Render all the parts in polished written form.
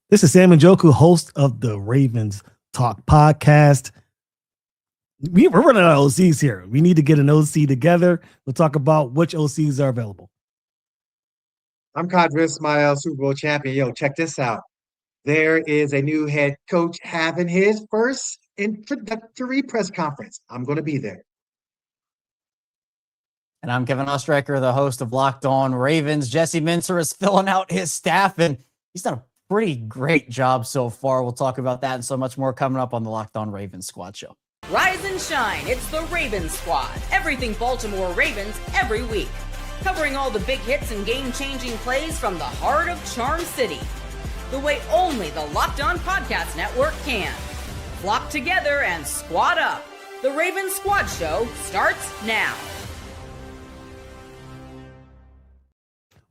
This is Sam and Joku, host of the Ravens Talk podcast. We're running out of OCs here. We need to get an OC together. We'll talk about which OCs are available. I'm Kadris, my Super Bowl champion. Yo, check this out. There is a new head coach having his first introductory press conference. I'm going to be there. And I'm Kevin Oestreicher, the host of Locked On Ravens. Jesse Minter is filling out his staff, and he's done a pretty great job so far. We'll talk about that and so much more coming up on the Locked On Ravens Squad Show. Rise and shine. It's the Ravens Squad. Everything Baltimore Ravens every week. Covering all the big hits and game-changing plays from the heart of Charm City. The way only the Locked On Podcast Network can. Flock together and squad up. The Ravens Squad Show starts now.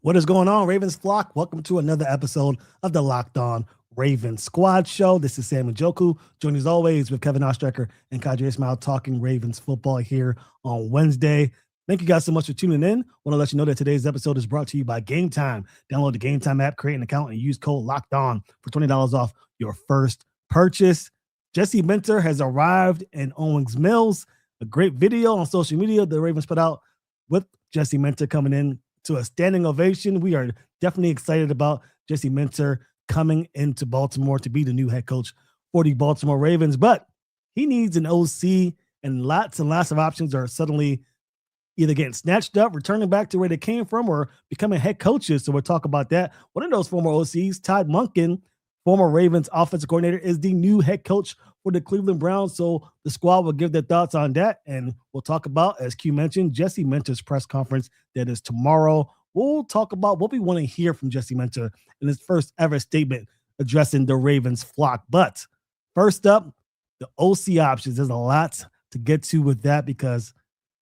What is going on, Ravens flock? Welcome to another episode of the Locked On Ravens Squad Show. This is Sam and Joku, joined as always with Kevin Oestreicher and Kadri Ismail talking Ravens football here on Wednesday. Thank you guys so much for tuning in. Want to let you know that today's episode is brought to you by Gametime. Download the Gametime app, create an account, and use code LOCKEDON for $20 off your first purchase. Jesse Minter has arrived in Owings Mills. A great video on social media the Ravens put out with Jesse Minter coming in to a standing ovation. We are definitely excited about Jesse Minter coming into Baltimore to be the new head coach for the Baltimore Ravens, but he needs an OC, and lots of options are suddenly either getting snatched up, returning back to where they came from, or becoming head coaches. So we'll talk about that. One of those former OCs, Todd Monkin, former Ravens offensive coordinator, is the new head coach for the Cleveland Browns. So the squad will give their thoughts on that. And we'll talk about, as Q mentioned, Jesse Minter's press conference that is tomorrow. We'll talk about what we want to hear from Jesse Minter in his first ever statement addressing the Ravens flock. But first up, the OC options. There's a lot to get to with that because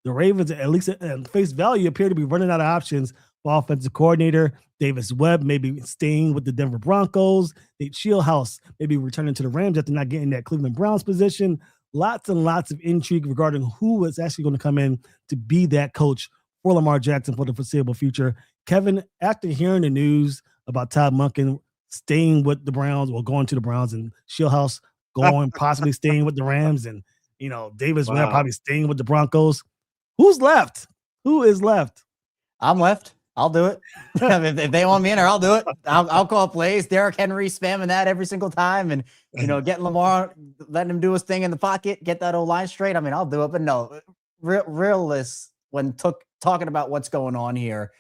the Ravens, at least at face value, appear to be running out of options for offensive coordinator. Davis Webb maybe staying with the Denver Broncos. Nate Shieldhouse maybe returning to the Rams after not getting that Cleveland Browns position. Lots and lots of intrigue regarding who is actually going to come in to be that coach for Lamar Jackson for the foreseeable future. Kevin, after hearing the news about Todd Monkin staying with the Browns or going to the Browns and Shieldhouse going possibly staying with the Rams and, Davis Webb probably staying with the Broncos, who's left? Who is left? I'm left. I'll do it. If they want me in there, I'll do it. I'll call plays. Derrick Henry spamming that every single time and, getting Lamar, letting him do his thing in the pocket, get that O-line straight. I mean, I'll do it. But no, realist when talking about what's going on here.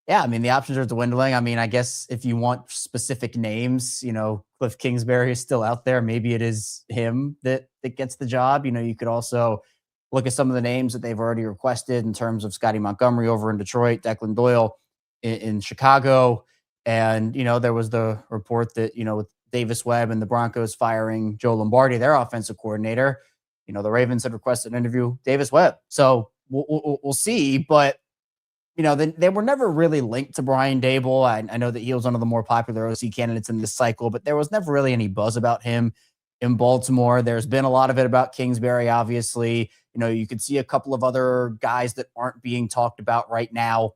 Yeah, I mean, the options are dwindling. I mean, I guess if you want specific names, Kliff Kingsbury is still out there. Maybe it is him that gets the job. You could also look at some of the names that they've already requested in terms of Scotty Montgomery over in Detroit, Declan Doyle in Chicago. And, there was the report that, with Davis Webb and the Broncos firing Joe Lombardi, their offensive coordinator, the Ravens had requested an interview Davis Webb. So we'll see. But, they were never really linked to Brian Daboll. I know that he was one of the more popular OC candidates in this cycle, but there was never really any buzz about him in Baltimore. There's been a lot of it about Kingsbury, obviously. You could see a couple of other guys that aren't being talked about right now,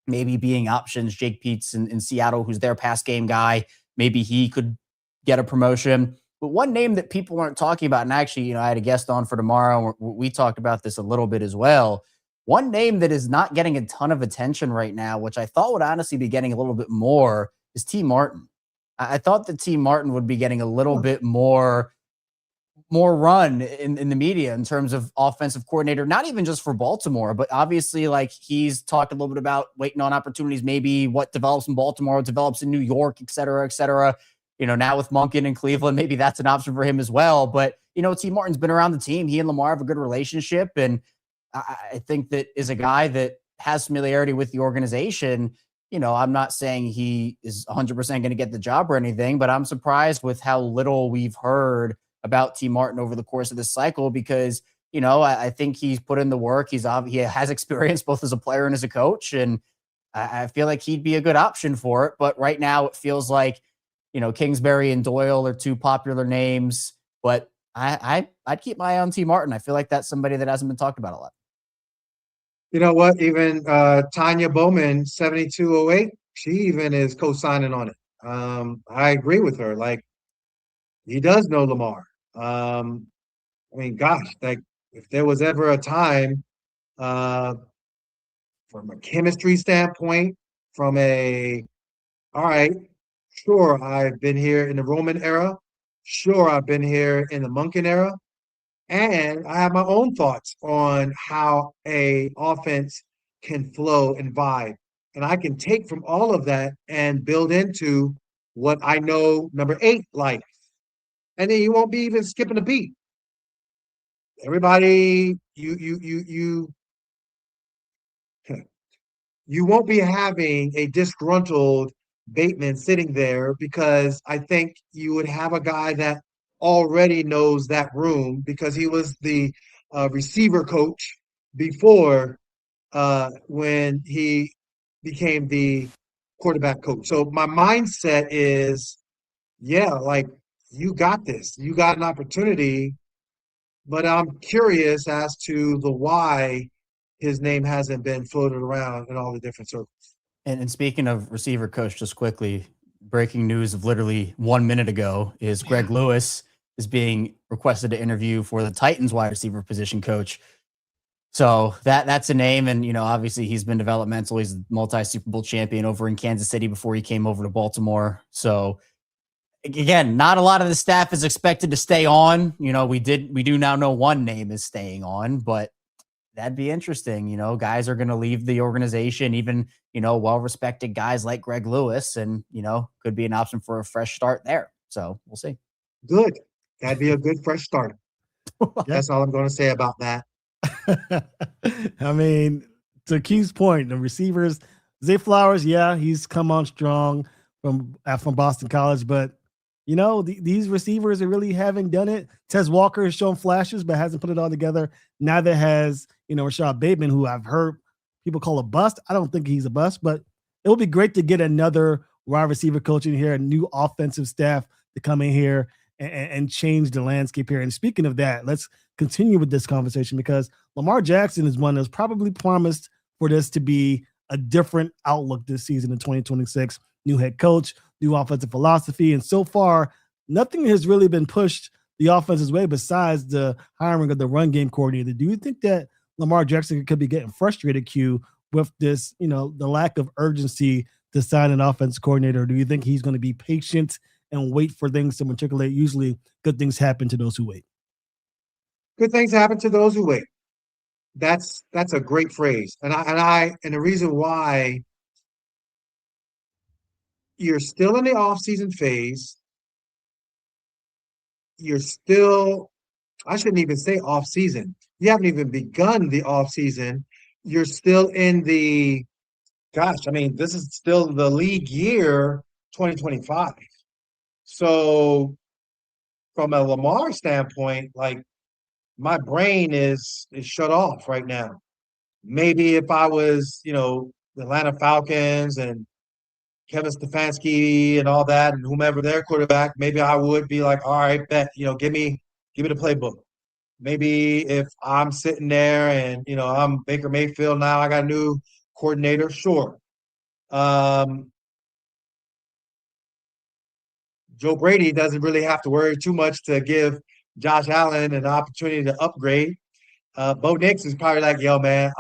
maybe being options. Jake Peets in Seattle, who's their pass game guy. Maybe he could get a promotion. But one name that people aren't talking about, and actually, I had a guest on for tomorrow. We talked about this a little bit as well. One name that is not getting a ton of attention right now, which I thought would honestly be getting a little bit more, is T. Martin. I thought that T. Martin would be getting a little bit more run in the media in terms of offensive coordinator, not even just for Baltimore, but obviously he's talked a little bit about waiting on opportunities, maybe what develops in Baltimore, what develops in New York, et cetera, et cetera. Now with Monkin in Cleveland, maybe that's an option for him as well. But, T. Martin's been around the team. He and Lamar have a good relationship. And I think that is a guy that has familiarity with the organization. I'm not saying he is 100% going to get the job or anything, but I'm surprised with how little we've heard about T. Martin over the course of this cycle because, I think he's put in the work. He has experience both as a player and as a coach, and I feel like he'd be a good option for it. But right now it feels like, Kingsbury and Doyle are two popular names, but I'd keep my eye on T. Martin. I feel like that's somebody that hasn't been talked about a lot. You know what? Even Tanya Bowman, 7208, she even is co-signing on it. I agree with her. Like, he does know Lamar. I mean, gosh, like if there was ever a time, uh, from a chemistry standpoint, from all right, sure, I've been here in the Roman era. Sure, I've been here in the Monkin era. And I have my own thoughts on how a offense can flow and vibe. And I can take from all of that and build into what I know number 8 like. And then you won't be even skipping a beat. Everybody, you won't be having a disgruntled Bateman sitting there because I think you would have a guy that already knows that room because he was the receiver coach before when he became the quarterback coach. So my mindset is, yeah, like you got this, you got an opportunity, but I'm curious as to the why his name hasn't been floated around in all the different circles. And speaking of receiver coach, just quickly, breaking news of literally 1 minute ago is Greg Lewis is being requested to interview for the Titans wide receiver position coach. So that's a name. And, obviously he's been developmental. He's a multi-Super Bowl champion over in Kansas City before he came over to Baltimore. So again, not a lot of the staff is expected to stay on. We do now know one name is staying on, but that'd be interesting. Guys are going to leave the organization, even, well-respected guys like Greg Lewis, and, could be an option for a fresh start there. So we'll see. Good. That'd be a good fresh start. That's all I'm going to say about that. I mean, to Keith's point, the receivers, Zay Flowers, yeah, he's come on strong from Boston College, but these receivers are really haven't done it. Tez Walker has shown flashes, but hasn't put it all together. Neither has, Rashad Bateman, who I've heard people call a bust. I don't think he's a bust, but it would be great to get another wide receiver coach in here, a new offensive staff to come in here and change the landscape here. And speaking of that, let's continue with this conversation because Lamar Jackson is one that's probably promised for this to be a different outlook this season in 2026. New head coach, new offensive philosophy. And so far, nothing has really been pushed the offense's way besides the hiring of the run game coordinator. Do you think that Lamar Jackson could be getting frustrated, Q, with this, the lack of urgency to sign an offensive coordinator? Or do you think he's going to be patient and wait for things to matriculate? Usually good things happen to those who wait. Good things happen to those who wait. That's a great phrase. And the reason why you're still in the off-season phase. You're still, I shouldn't even say off-season. You haven't even begun the off-season. You're still in the, this is still the league year 2025. So from a Lamar standpoint, like my brain is shut off right now. Maybe if I was, the Atlanta Falcons and Kevin Stefanski and all that, and whomever their quarterback, maybe I would be like, all right, bet, give me the playbook. Maybe if I'm sitting there and, I'm Baker Mayfield now, I got a new coordinator, sure. Joe Brady doesn't really have to worry too much to give Josh Allen an opportunity to upgrade. Bo Nix is probably like, yo, man,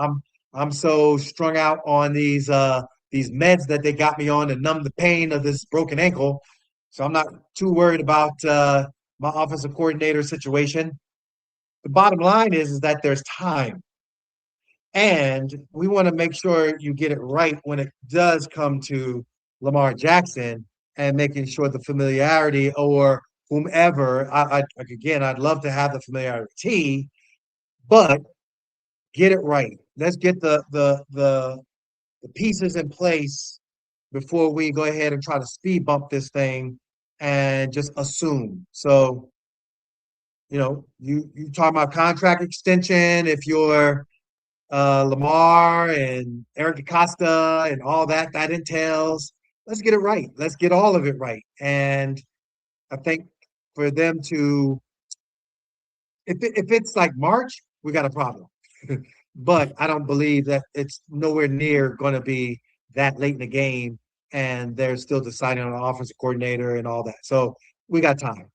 I'm so strung out on these meds that they got me on to numb the pain of this broken ankle. So I'm not too worried about my offensive coordinator situation. The bottom line is that there's time. And we want to make sure you get it right when it does come to Lamar Jackson and making sure the familiarity or whomever, I'd love to have the familiarity, but get it right. Let's get the pieces in place before we go ahead and try to speed bump this thing and just assume. So, you talk about contract extension. If you're Lamar and Eric DeCosta and all that entails, let's get it right. Let's get all of it right. And I think for them to, if it's like March, we got a problem. But I don't believe that it's nowhere near going to be that late in the game. and they're still deciding on an offensive coordinator and all that. So we got time.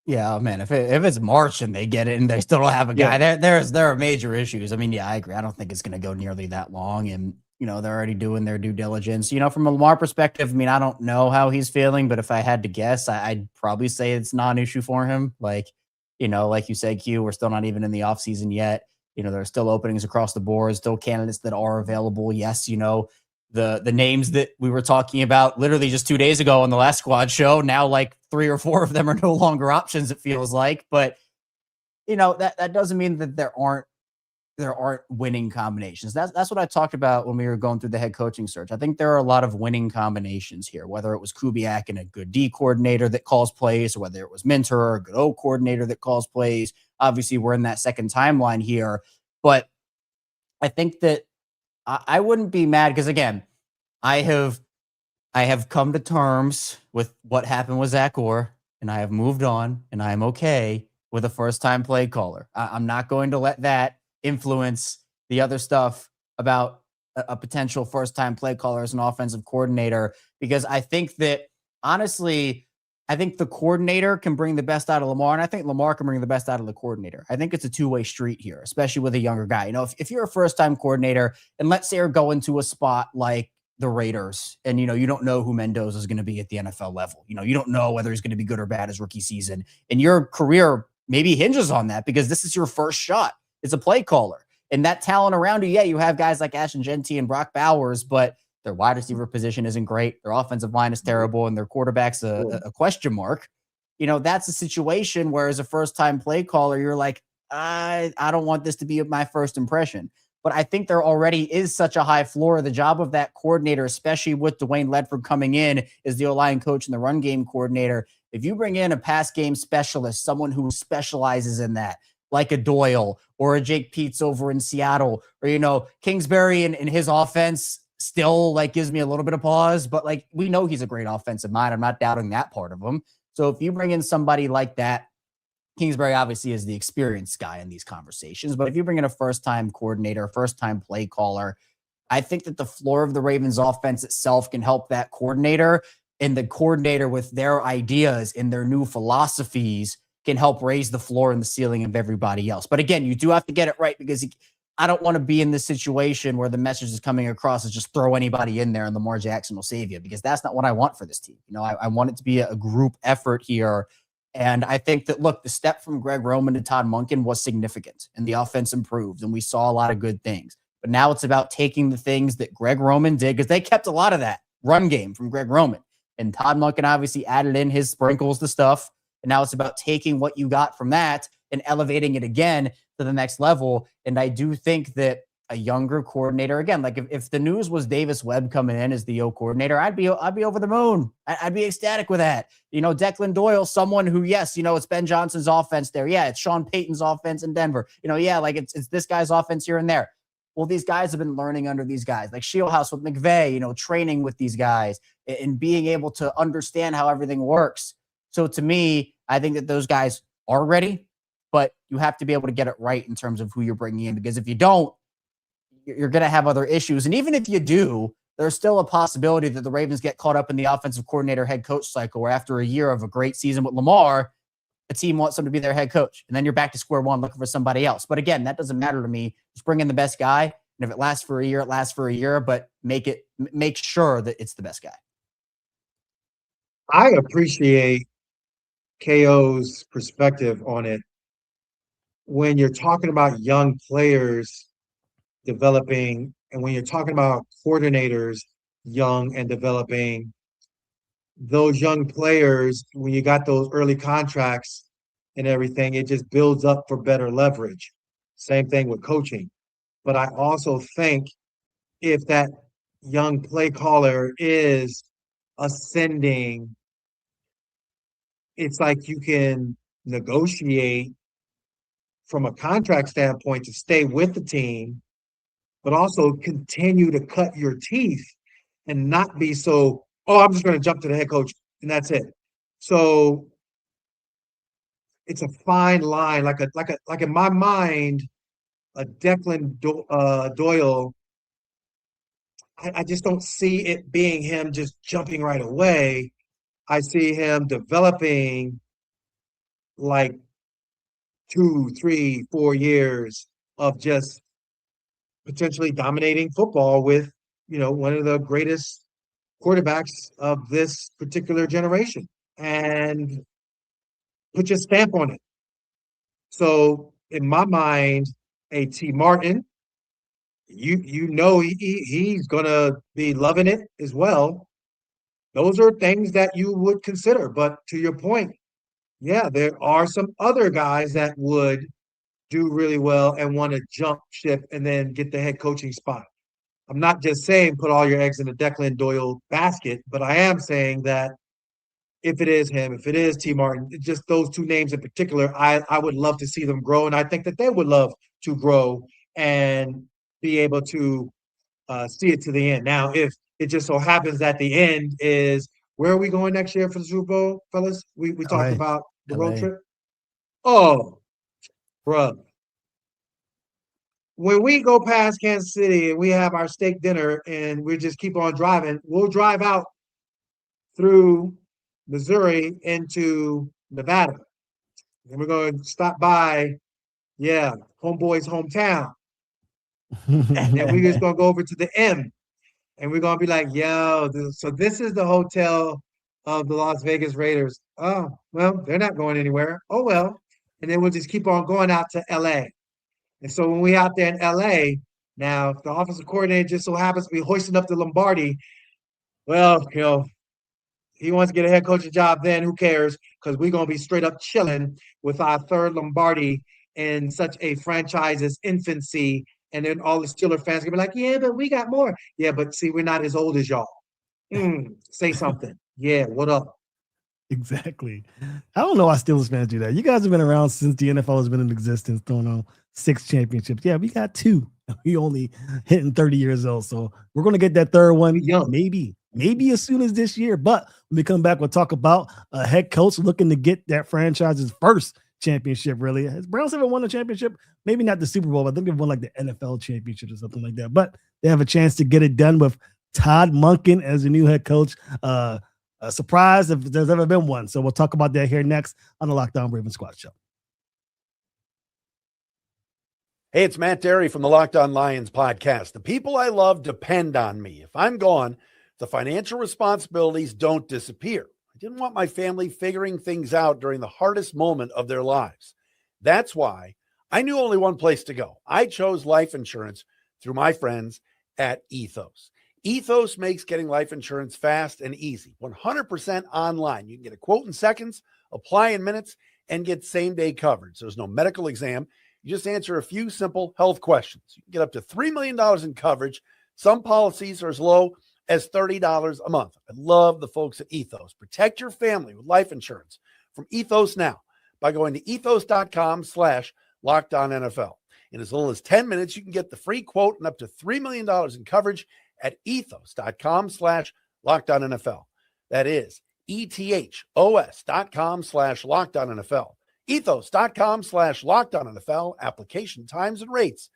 Yeah, man. If it's March and they get it and they still don't have a guy, there are major issues. I mean, yeah, I agree. I don't think it's going to go nearly that long, and they're already doing their due diligence. From a Lamar perspective, I mean, I don't know how he's feeling, but if I had to guess, I'd probably say it's not an issue for him. Like you said, Q, we're still not even in the offseason yet. There are still openings across the board, still candidates that are available. Yes, the names that we were talking about literally just 2 days ago on the last squad show, now like 3 or 4 of them are no longer options, it feels like. But that doesn't mean that there aren't winning combinations. That's what I talked about when we were going through the head coaching search. I think there are a lot of winning combinations here, whether it was Kubiak and a good D coordinator that calls plays, or whether it was Minter or a good O coordinator that calls plays. Obviously, we're in that second timeline here, but I think that I wouldn't be mad because, again, I have come to terms with what happened with Zach Orr, and I have moved on, and I am okay with a first-time play caller. I'm not going to let that influence the other stuff about a potential first-time play caller as an offensive coordinator, because I think that, honestly, I think the coordinator can bring the best out of Lamar, and I think Lamar can bring the best out of the coordinator. I think it's a two-way street here, especially with a younger guy. If you're a first-time coordinator, and let's say you're going to a spot like the Raiders, and you don't know who Mendoza is going to be at the NFL level. You don't know whether he's going to be good or bad his rookie season, and your career maybe hinges on that because this is your first shot. It's a play caller, and that talent around you. Yeah, you have guys like Ashton Genty and Brock Bowers, but their wide receiver position isn't great. Their offensive line is terrible, and their quarterback's a question mark. That's a situation where, as a first-time play caller, you're like, I don't want this to be my first impression. But I think there already is such a high floor. The job of that coordinator, especially with Dwayne Ledford coming in as the O-line coach and the run game coordinator, if you bring in a pass game specialist, someone who specializes in that, like a Doyle or a Jake Peets over in Seattle, or, Kingsbury and his offense still gives me a little bit of pause, but we know he's a great offensive mind. I'm not doubting that part of him. So if you bring in somebody like that, Kingsbury obviously is the experienced guy in these conversations, but if you bring in a first-time coordinator, first-time play caller, I think that the floor of the Ravens offense itself can help that coordinator, and the coordinator with their ideas and their new philosophies can help raise the floor and the ceiling of everybody else. But again, you do have to get it right, because I don't want to be in this situation where the message is coming across as just throw anybody in there and Lamar Jackson will save you, because that's not what I want for this team. I want it to be a group effort here. And I think that, look, the step from Greg Roman to Todd Monkin was significant, and the offense improved, and we saw a lot of good things. But now it's about taking the things that Greg Roman did, because they kept a lot of that run game from Greg Roman. And Todd Monkin obviously added in his sprinkles to stuff. And now it's about taking what you got from that and elevating it again to the next level. And I do think that a younger coordinator, again, if the news was Davis Webb coming in as the O coordinator, I'd be over the moon. I'd be ecstatic with that. Declan Doyle, someone who, yes, it's Ben Johnson's offense there. Yeah, it's Sean Payton's offense in Denver. It's this guy's offense here and there. Well, these guys have been learning under these guys, like Shieldhouse with McVay, training with these guys and being able to understand how everything works. So to me, I think that those guys are ready, but you have to be able to get it right in terms of who you're bringing in, because if you don't, you're going to have other issues. And even if you do, there's still a possibility that the Ravens get caught up in the offensive coordinator head coach cycle, where after a year of a great season with Lamar, a team wants him to be their head coach. And then you're back to square one looking for somebody else. But again, that doesn't matter to me. Just bring in the best guy. And if it lasts for a year, it lasts for a year, but make sure that it's the best guy. I appreciate KO's perspective on it. When you're talking about young players developing, and when you're talking about coordinators young and developing, those young players, when you got those early contracts and everything, it just builds up for better leverage. Same thing with coaching. But I also think if that young play caller is ascending, it's like you can negotiate from a contract standpoint to stay with the team, but also continue to cut your teeth and not be so, I'm just going to jump to the head coach and that's it. So it's a fine line, like in my mind, a Declan Doyle I just don't see it being him just jumping right away. I see him developing like 2, 3, 4 years of just potentially dominating football with, one of the greatest quarterbacks of this particular generation and put your stamp on it. So in my mind, a T Martin, he's gonna be loving it as well. Those are things that you would consider. But to your point, yeah, there are some other guys that would do really well and want to jump ship and then get the head coaching spot. I'm not just saying put all your eggs in the Declan Doyle basket, but I am saying that if it is him, if it is T. Martin, just those two names in particular, I would love to see them grow. And I think that they would love to grow and be able to see it to the end. Now, if it just so happens that the end is where are we going next year for the Super Bowl, fellas? We talked LA. about the LA. road trip. Oh, bruh. When we go past Kansas City and we have our steak dinner and we just keep on driving, we'll drive out through Missouri into Nevada. And we're going to stop by, homeboy's hometown. And then we're just going to go over to the M. And we're going to be like, so this is the hotel of the Las Vegas Raiders. Oh, well, they're not going anywhere. Oh, well. And then we'll just keep on going out to L.A. And so when we out there in L.A., now, if the offensive coordinator just so happens to be hoisting up the Lombardi, well, he wants to get a head coaching job then, who cares? Because we're going to be straight up chilling with our third Lombardi in such a franchise's infancy. And then all the Steeler fans going to be like, yeah, but we got more. Yeah, but see, we're not as old as y'all. Say something. Yeah, what up? Exactly. I don't know why Steelers fans do that. You guys have been around since the NFL has been in existence, throwing on 6 championships. Yeah, we got 2. We only hitting 30 years old. So we're going to get that third one maybe as soon as this year. But when we come back, we'll talk about a head coach looking to get that franchise's first championship, really. Has Browns ever won a championship? Maybe not the Super Bowl, but I think they've won like the NFL championship or something like that. But they have a chance to get it done with Todd Monkin as the new head coach. A surprise if there's ever been one. So we'll talk about that here next on the Locked On Ravens Squad Show. Hey, it's Matt Derry from the Locked On Lions podcast. The people I love depend on me. If I'm gone, the financial responsibilities don't disappear. I didn't want my family figuring things out during the hardest moment of their lives. That's why I knew only one place to go. I chose life insurance through my friends at Ethos. Ethos makes getting life insurance fast and easy, 100% online. You can get a quote in seconds, apply in minutes, and get same-day coverage. There's no medical exam. You just answer a few simple health questions. You can get up to $3 million in coverage. Some policies are as low as $30 a month. I love the folks at Ethos. Protect your family with life insurance from Ethos now by going to ethos.com/LockedOnNFL. In as little as 10 minutes, you can get the free quote and up to $3 million in coverage at ethos.com/LockedOnNFL. That is ETHOS.com/LockedOnNFL. Ethos.com/LockedOnNFL. Application times and rates.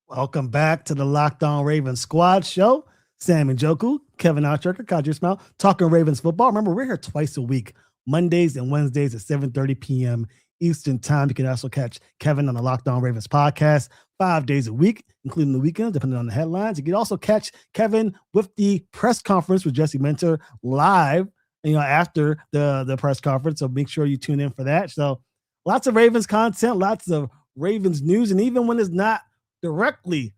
Welcome back to the Locked On Ravens Squad Show. Sam and Joku, Kevin Oestreicher, Kadri Ismail, talking Ravens football. Remember, we're here twice a week, Mondays and Wednesdays at 7:30 p.m. Eastern time. You can also catch Kevin on the Locked On Ravens podcast 5 days a week, including the weekends, depending on the headlines. You can also catch Kevin with the press conference with Jesse Mentor live, after the press conference. So make sure you tune in for that. So lots of Ravens content, lots of Ravens news, and even when it's not directly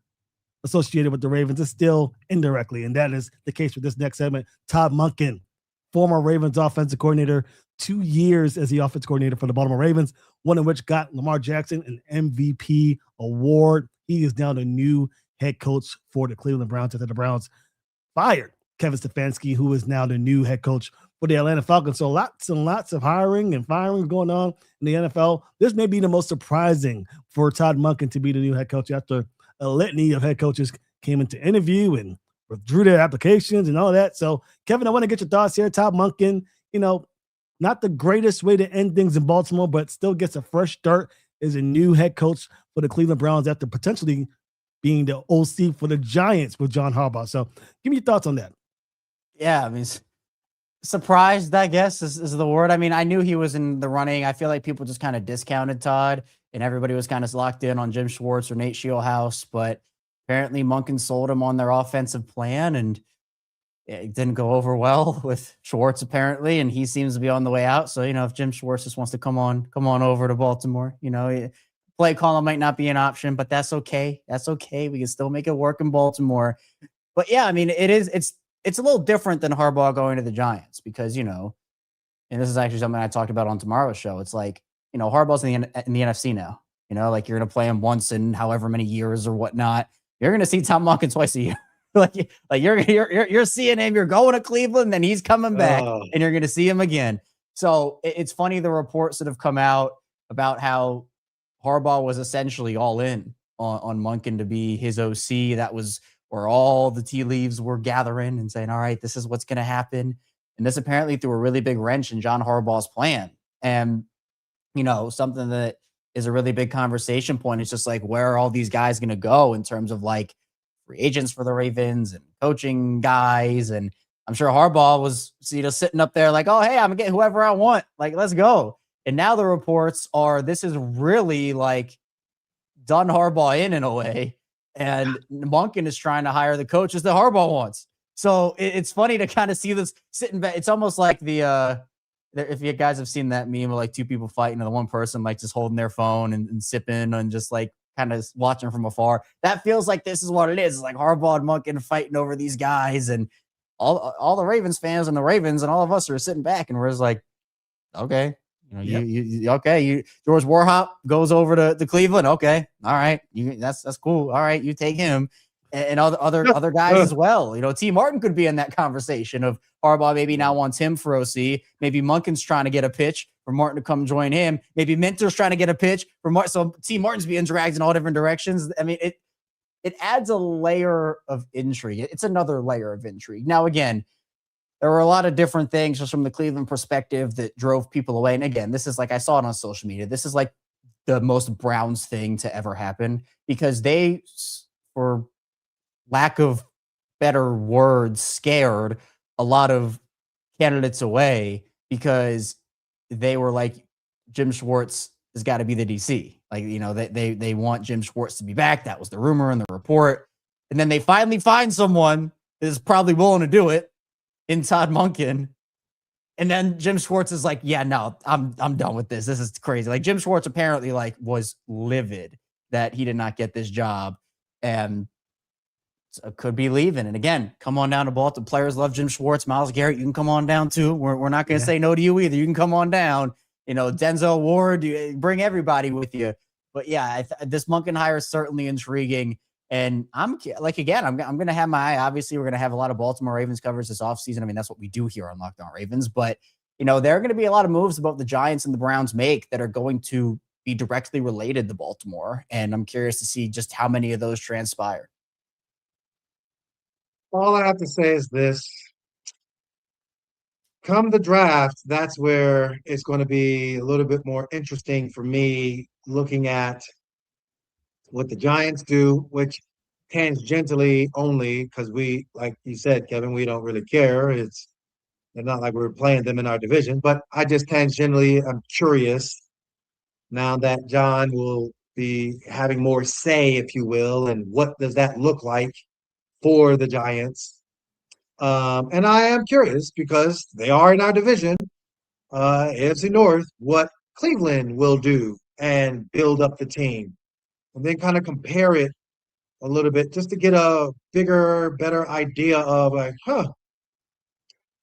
associated with the Ravens, it's still indirectly. And that is the case with this next segment. Todd Monkin, former Ravens offensive coordinator, 2 years as the offensive coordinator for the Baltimore Ravens, one in which got Lamar Jackson an MVP award. He is now the new head coach for the Cleveland Browns after the Browns fired Kevin Stefanski, who is now the new head coach for the Atlanta Falcons. So lots and lots of hiring and firing going on in the NFL. This may be the most surprising for Todd Monkin to be the new head coach after a litany of head coaches came into interview and withdrew their applications and all that. So, Kevin, I want to get your thoughts here. Todd Monkin, not the greatest way to end things in Baltimore, but still gets a fresh start is a new head coach for the Cleveland Browns after potentially being the OC for the Giants with John Harbaugh. So give me your thoughts on that. Yeah, I mean, surprised, I guess, is the word. I mean, I knew he was in the running. I feel like people just kind of discounted Todd, and everybody was kind of locked in on Jim Schwartz or Nate Scheelhaase, but apparently Monken sold him on their offensive plan, and it didn't go over well with Schwartz apparently, and he seems to be on the way out. So, if Jim Schwartz just wants to come on over to Baltimore, play calling might not be an option, but that's okay. That's okay. We can still make it work in Baltimore. But yeah, I mean, it's a little different than Harbaugh going to the Giants because, and this is actually something I talked about on tomorrow's show. It's like, Harbaugh's in the NFC now, like you're going to play him once in however many years or whatnot. You're going to see Todd Monken twice a year. like you're seeing him, you're going to Cleveland, then he's coming back and you're going to see him again. So it's funny, the reports that have come out about how Harbaugh was essentially all in on Monken to be his OC. That was where all the tea leaves were gathering and saying, all right, this is what's going to happen. And this apparently threw a really big wrench in John Harbaugh's plan. And, something that is a really big conversation point is just like, where are all these guys going to go in terms of like free agents for the Ravens and coaching guys? And I'm sure Harbaugh was, sitting up there like, oh, hey, I'm gonna get whoever I want. Like, let's go. And now the reports are, this is really like done Harbaugh in a way. And Monken is trying to hire the coaches that Harbaugh wants. So it's funny to kind of see this sitting back. It's almost like if you guys have seen that meme of like two people fighting and the one person like just holding their phone and sipping and just like kind of watching from afar. That feels like this is what it is. It's like Harbaugh and Monken fighting over these guys, and all the Ravens fans and the Ravens and all of us are sitting back and we're just like, okay. Okay. George Warhop goes over to Cleveland. Okay. All right. That's cool. All right. You take him and other guys as well. T. Martin could be in that conversation of Harbaugh maybe now wants him for OC. Maybe Monken's trying to get a pitch for Martin to come join him. Maybe Minter's trying to get a pitch for Martin. So T. Martin's being dragged in all different directions. I mean, it adds a layer of intrigue. It's another layer of intrigue. Now, again, there were a lot of different things just from the Cleveland perspective that drove people away. And again, this is like, I saw it on social media. This is like the most Browns thing to ever happen because they, for lack of better words, scared a lot of candidates away because they were like, Jim Schwartz has got to be the DC. Like, they want Jim Schwartz to be back. That was the rumor and the report. And then they finally find someone that is probably willing to do it in Todd Monkin. And then Jim Schwartz is like, yeah, no, I'm done with this. This is crazy. Like Jim Schwartz apparently like was livid that he did not get this job and could be leaving. And again, come on down to Baltimore. Players love Jim Schwartz. Myles Garrett, you can come on down too. We're not going to say no to you either. You can come on down. Denzel Ward, bring everybody with you. But yeah, this Monken hire is certainly intriguing. And I'm like, again, I'm going to have my eye. Obviously, we're going to have a lot of Baltimore Ravens coverage this offseason. I mean, that's what we do here on Locked On Ravens. But, there are going to be a lot of moves about the Giants and the Browns make that are going to be directly related to Baltimore. And I'm curious to see just how many of those transpire. All I have to say is this. Come the draft, that's where it's going to be a little bit more interesting for me looking at what the Giants do, which tangentially only because we, like you said, Kevin, we don't really care. It's not like we're playing them in our division, but I just tangentially I'm curious now that John will be having more say, if you will, and what does that look like for the Giants? And I am curious because they are in our division, AFC North, what Cleveland will do and build up the team. And then kind of compare it a little bit just to get a bigger, better idea of like,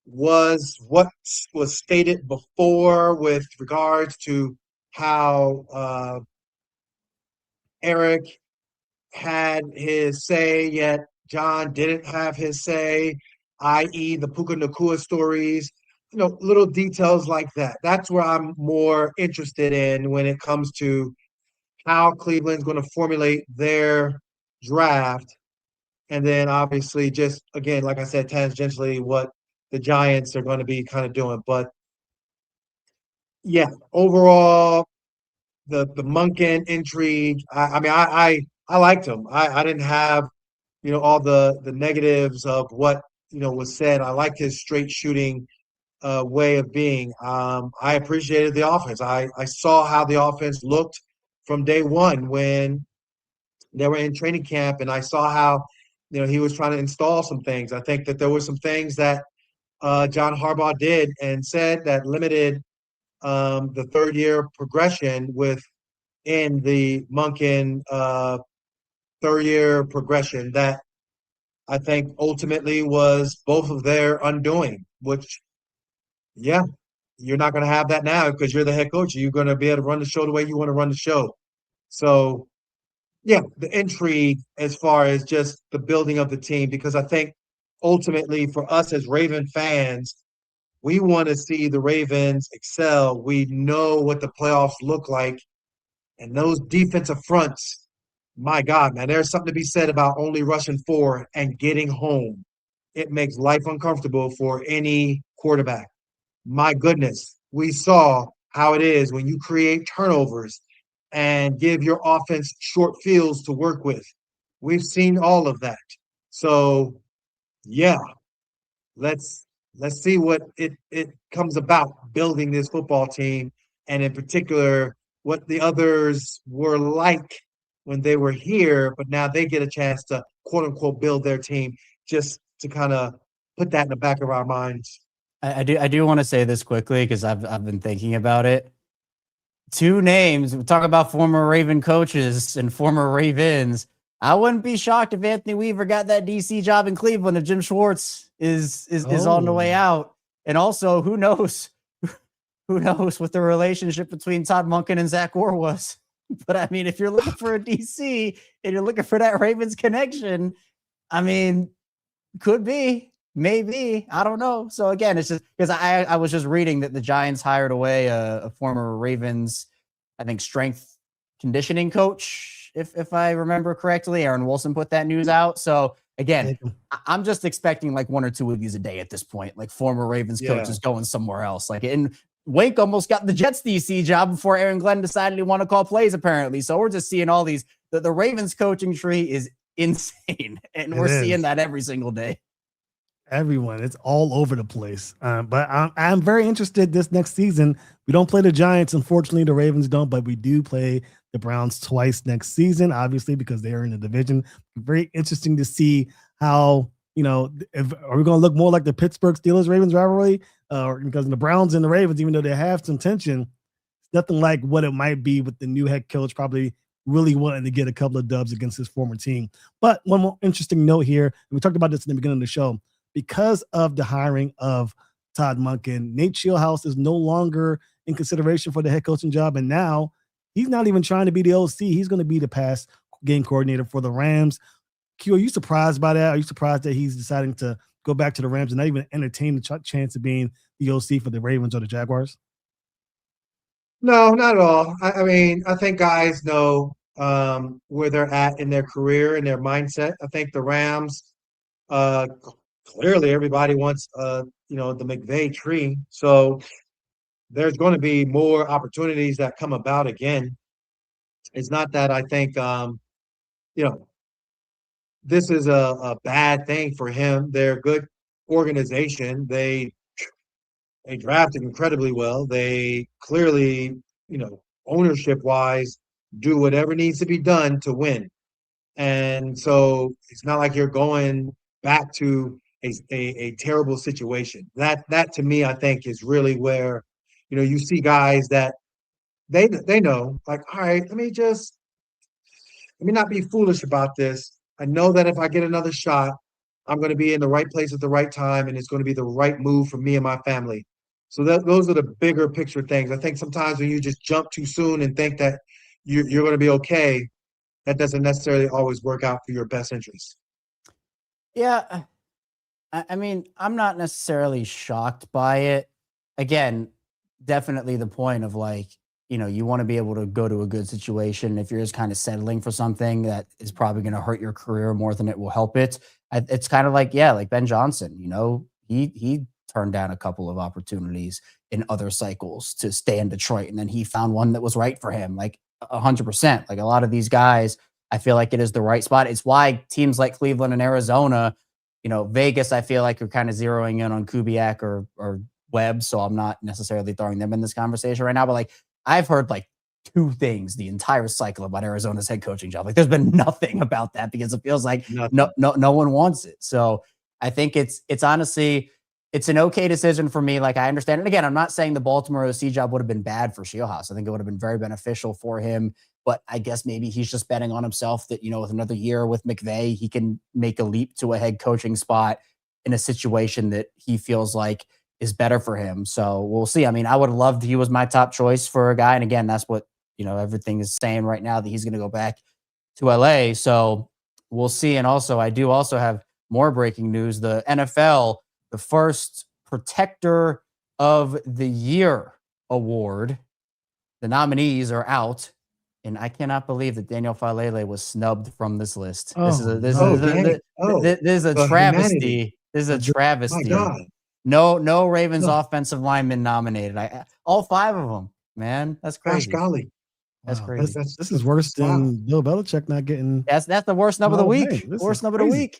was what was stated before with regards to how Eric had his say, yet John didn't have his say, i.e. the Puka Nacua stories, little details like that. That's where I'm more interested in when it comes to how Cleveland's going to formulate their draft. And then obviously just, again, like I said, tangentially what the Giants are going to be kind of doing. But yeah, overall, the Monkin intrigue. I mean, I liked him. I didn't have, all the negatives of what, was said. I liked his straight shooting way of being. I appreciated the offense. I saw how the offense looked from day one when they were in training camp, and I saw how, he was trying to install some things. I think that there were some things that John Harbaugh did and said that limited the third year progression within the Monken third year progression that I think ultimately was both of their undoing, which, yeah, you're not going to have that now because you're the head coach. You're going to be able to run the show the way you want to run the show. So, yeah, the intrigue as far as just the building of the team, because I think ultimately for us as Raven fans, we want to see the Ravens excel. We know what the playoffs look like. And those defensive fronts, my God, man, there's something to be said about only rushing 4 and getting home. It makes life uncomfortable for any quarterback. My goodness, we saw how it is when you create turnovers and give your offense short fields to work with. We've seen all of that. So, yeah, let's see what it comes about building this football team, and in particular what the others were like when they were here, but now they get a chance to quote unquote build their team, just to kind of put that in the back of our minds. I do want to say this quickly because I've been thinking about it. 2 names. We talk about former Raven coaches and former Ravens. I wouldn't be shocked if Anthony Weaver got that DC job in Cleveland if Jim Schwartz is on the way out. And also, who knows what the relationship between Todd Monkin and Zach Orr was. But I mean, if you're looking for a DC and you're looking for that Ravens connection, I mean, could be, maybe, I don't know. So again, it's just because I was just reading that the Giants hired away a former Ravens, I think, strength conditioning coach, if I remember correctly. Aaron Wilson put that news out. So again, I'm just expecting like 1 or 2 of these a day at this point, like former Ravens coaches going somewhere else. Like, and Wink almost got the Jets DC job before Aaron Glenn decided he wanted to call plays, apparently. So we're just seeing all these. The Ravens coaching tree is insane, and we're seeing that every single day. Everyone, it's all over the place. But I'm very interested this next season. We don't play the Giants, unfortunately. The Ravens don't, but we do play the Browns twice next season, obviously, because they are in the division. Very interesting to see how, are we going to look more like the Pittsburgh Steelers-Ravens rivalry? Because the Browns and the Ravens, even though they have some tension, it's nothing like what it might be with the new head coach probably really wanting to get a couple of dubs against his former team. But one more interesting note here, and we talked about this in the beginning of the show, because of the hiring of Todd Monkin, Nate Shieldhouse is no longer in consideration for the head coaching job, and now he's not even trying to be the OC. He's going to be the pass game coordinator for the Rams. Q, are you surprised by that? Are you surprised that he's deciding to go back to the Rams and not even entertain the chance of being the OC for the Ravens or the Jaguars? No, not at all. I mean, I think guys know where they're at in their career and their mindset. I think the Rams, clearly everybody wants, the McVay tree. So there's going to be more opportunities that come about again. It's not that I think, this is a bad thing for him. They're a good organization. They drafted incredibly well. They clearly, ownership-wise, do whatever needs to be done to win. And so it's not like you're going back to a terrible situation. That to me, I think, is really where, you see guys that they know, like, all right, let me not be foolish about this. I know that if I get another shot, I'm going to be in the right place at the right time, and it's going to be the right move for me and my family. So those are the bigger picture things. I think sometimes when you just jump too soon and think that you're going to be okay, that doesn't necessarily always work out for your best interest. Yeah. I mean, I'm not necessarily shocked by it. Again, definitely the point of like, you want to be able to go to a good situation. If you're just kind of settling for something that is probably going to hurt your career more than it will help it. It's kind of like, like Ben Johnson, he turned down a couple of opportunities in other cycles to stay in Detroit. And then he found one that was right for him, like 100%. Like a lot of these guys, I feel like it is the right spot. It's why teams like Cleveland and Arizona, Vegas, I feel like are kind of zeroing in on Kubiak or Webb. So I'm not necessarily throwing them in this conversation right now, but like I've heard like 2 things the entire cycle about Arizona's head coaching job. Like there's been nothing about that because it feels like no one wants it. So I think it's honestly, it's an okay decision for me. Like I understand. And again, I'm not saying the Baltimore OC job would have been bad for Shieldhouse. I think it would have been very beneficial for him, but I guess maybe he's just betting on himself that, with another year with McVay, he can make a leap to a head coaching spot in a situation that he feels like is better for him. So we'll see. I mean, I would have loved, he was my top choice for a guy. And again, that's what, everything is saying right now that he's going to go back to LA. So we'll see. And also, I do also have more breaking news. The NFL, the first Protector of the Year award, the nominees are out. And I cannot believe that Daniel Falele was snubbed from this list. This is a travesty. Humanity. This is a travesty. My God. No Ravens offensive linemen nominated. All 5 of them, man. That's crazy. Gosh golly. That's crazy. This is worse than Bill Belichick not getting. That's the worst number of the week. Worst number of the week.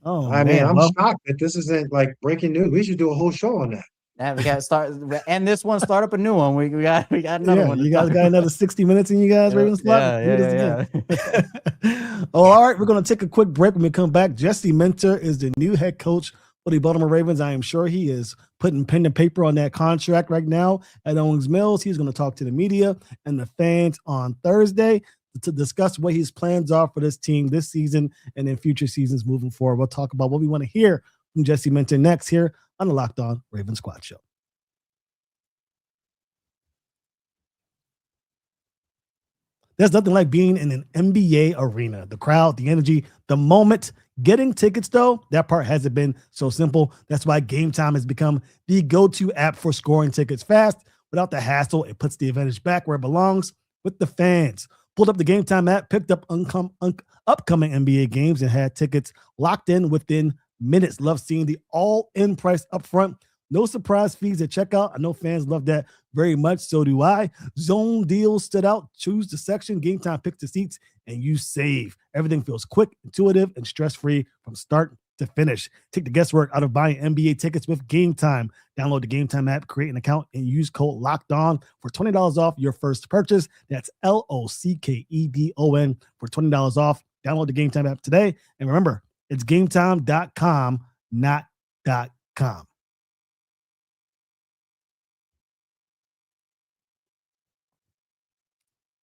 I mean, I'm shocked that this isn't like breaking news. We should do a whole show on that. Yeah, we got to start, and this one start up a new one. We got another one. You guys got another 60 minutes in you guys, Ravens Flock. Yeah. All right, we're gonna take a quick break. When we come back, Jesse Minter is the new head coach for the Baltimore Ravens. I am sure he is putting pen to paper on that contract right now at Owings Mills. He's going to talk to the media and the fans on Thursday to discuss what his plans are for this team this season and in future seasons moving forward. We'll talk about what we want to hear from Jesse Minter next here on the Locked On Ravens Squad Show. There's nothing like being in an NBA arena. The crowd, the energy, the moment. Getting tickets, though, that part hasn't been so simple. That's why Gametime has become the go-to app for scoring tickets fast. Without the hassle, it puts the advantage back where it belongs with the fans. Pulled up the Gametime app, picked up upcoming NBA games, and had tickets locked in within minutes. Love seeing the all-in price up front. No surprise fees at checkout. I know fans love that very much. So do I. Zone deals stood out. Choose the section. Gametime picks the seats, and you save. Everything feels quick, intuitive, and stress-free from start to finish. Take the guesswork out of buying NBA tickets with Gametime. Download the Gametime app, create an account, and use code LOCKEDON for $20 off your first purchase. That's LOCKEDON for $20 off. Download the Gametime app today. And remember, it's gametime.com, not .com.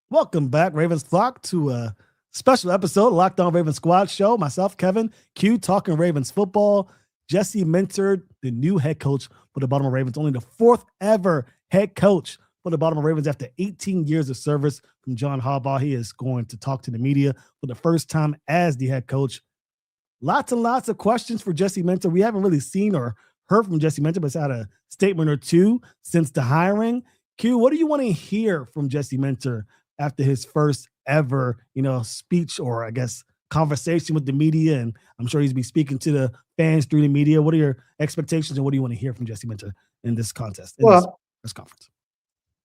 Welcome back, Ravens Flock, to a special episode of Locked On Ravens Squad Show. Myself, Kevin, Q, talking Ravens football. Jesse Minter, the new head coach for the Baltimore Ravens, only the 4th ever head coach for the Baltimore Ravens after 18 years of service from John Harbaugh. He is going to talk to the media for the first time as the head coach. Lots and lots of questions for Jesse Minter. We haven't really seen or heard from Jesse Minter, but he's had a statement or two since the hiring. Q, what do you want to hear from Jesse Minter after his first ever, speech or I guess conversation with the media? And I'm sure he's be speaking to the fans through the media. What are your expectations and what do you want to hear from Jesse Minter in this contest, this conference?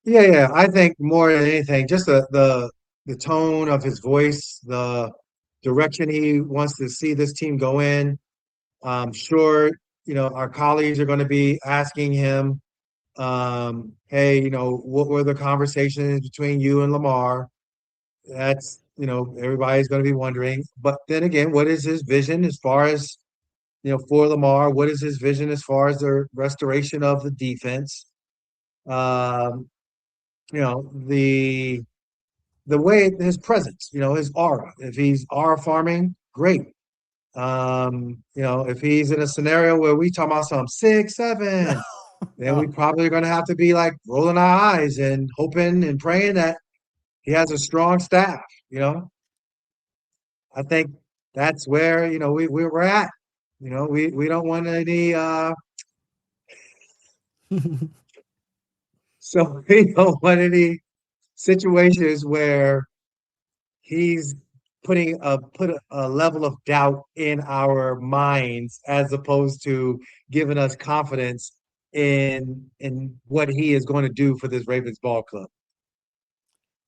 Yeah. I think more than anything, just the tone of his voice, the direction he wants to see this team go in. I'm sure, our colleagues are going to be asking him, hey, what were the conversations between you and Lamar? That's, everybody's going to be wondering. But then again, what is his vision as far as, for Lamar? What is his vision as far as the restoration of the defense? The way his presence, his aura. If he's aura farming, great. If he's in a scenario where we talk about some 6, 7, then we probably are going to have to be like rolling our eyes and hoping and praying that he has a strong staff. I think that's where we're at. We don't want any. So we don't want any situations where he's put a level of doubt in our minds as opposed to giving us confidence in what he is going to do for this Ravens ball club.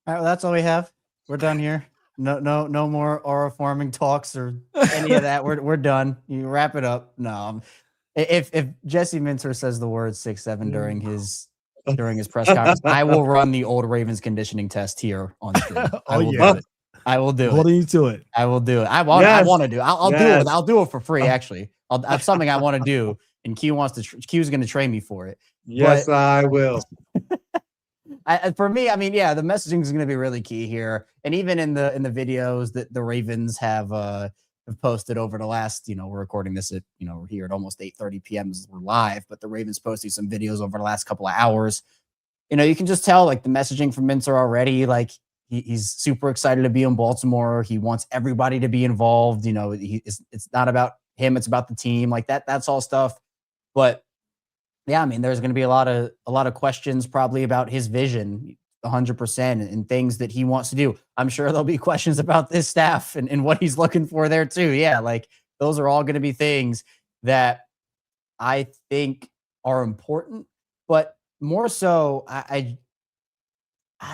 All right, well, that's all we have. We're done here. No more aura forming talks or any of that. We're done. You wrap it up. No, if Jesse Minter says the word 6'7" during his press conference, I will run the old Ravens conditioning test here on stream. I will do it. I will do Holding you to it. I will do it. I want to do. I'll do it. I'll do it for free. Actually, that's something I want to do, and Q's going to train me for it. Yes, I will. For me, I mean, yeah, the messaging is going to be really key here, and even in the videos that the Ravens have posted over the last, we're recording this at, we're here at almost 8:30 p.m. as we're live, but the Ravens posting some videos over the last couple of hours. You can just tell like the messaging from Minter already, like he's super excited to be in Baltimore. He wants everybody to be involved. It's not about him, it's about the team. Like that's all stuff. But yeah, I mean, there's going to be a lot of questions probably about his vision, 100%, and things that he wants to do. I'm sure there'll be questions about this staff and what he's looking for there too. Yeah, like those are all going to be things that I think are important, but more so, I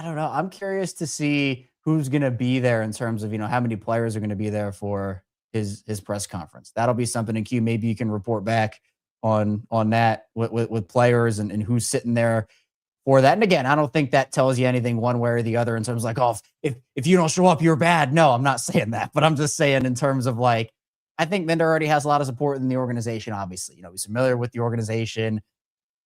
don't know. I'm curious to see who's going to be there in terms of, how many players are going to be there for his press conference. That'll be something in Q. Maybe you can report back on that with players and who's sitting there for that. And again, I don't think that tells you anything one way or the other in terms of like, oh, if you don't show up, you're bad. No, I'm not saying that, but I'm just saying in terms of like, I think Minter already has a lot of support in the organization. Obviously, he's familiar with the organization.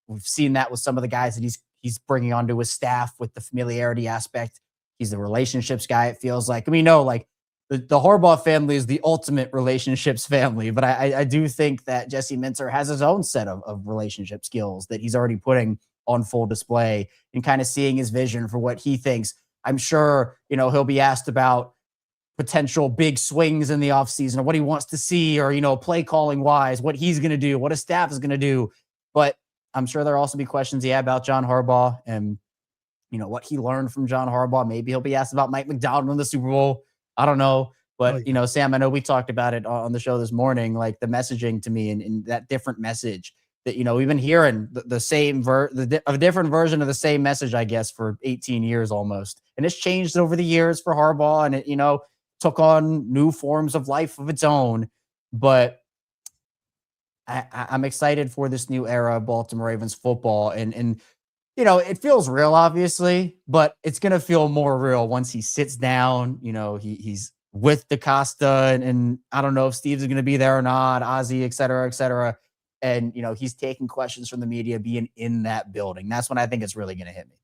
We've seen that with some of the guys that he's bringing onto his staff with the familiarity aspect. He's a relationships guy. It feels like, like the Harbaugh family is the ultimate relationships family, but I do think that Jesse Minter has his own set of relationship skills that he's already putting on full display and kind of seeing his vision for what he thinks. I'm sure, he'll be asked about potential big swings in the offseason or what he wants to see or, play calling wise, what he's going to do, what his staff is going to do. But I'm sure there'll also be questions, about John Harbaugh and, what he learned from John Harbaugh. Maybe he'll be asked about Mike McDonald in the Super Bowl. I don't know. But, Sam, I know we talked about it on the show this morning, like the messaging to me and that different message that, we've been hearing the same a different version of the same message, I guess, for 18 years almost. And it's changed over the years for Harbaugh and it, took on new forms of life of its own. But I'm excited for this new era of Baltimore Ravens football. And it feels real, obviously, but it's going to feel more real once he sits down. He's with DaCosta and I don't know if Steve's going to be there or not, Ozzie, et cetera, et cetera. And, he's taking questions from the media being in that building. That's when I think it's really going to hit me.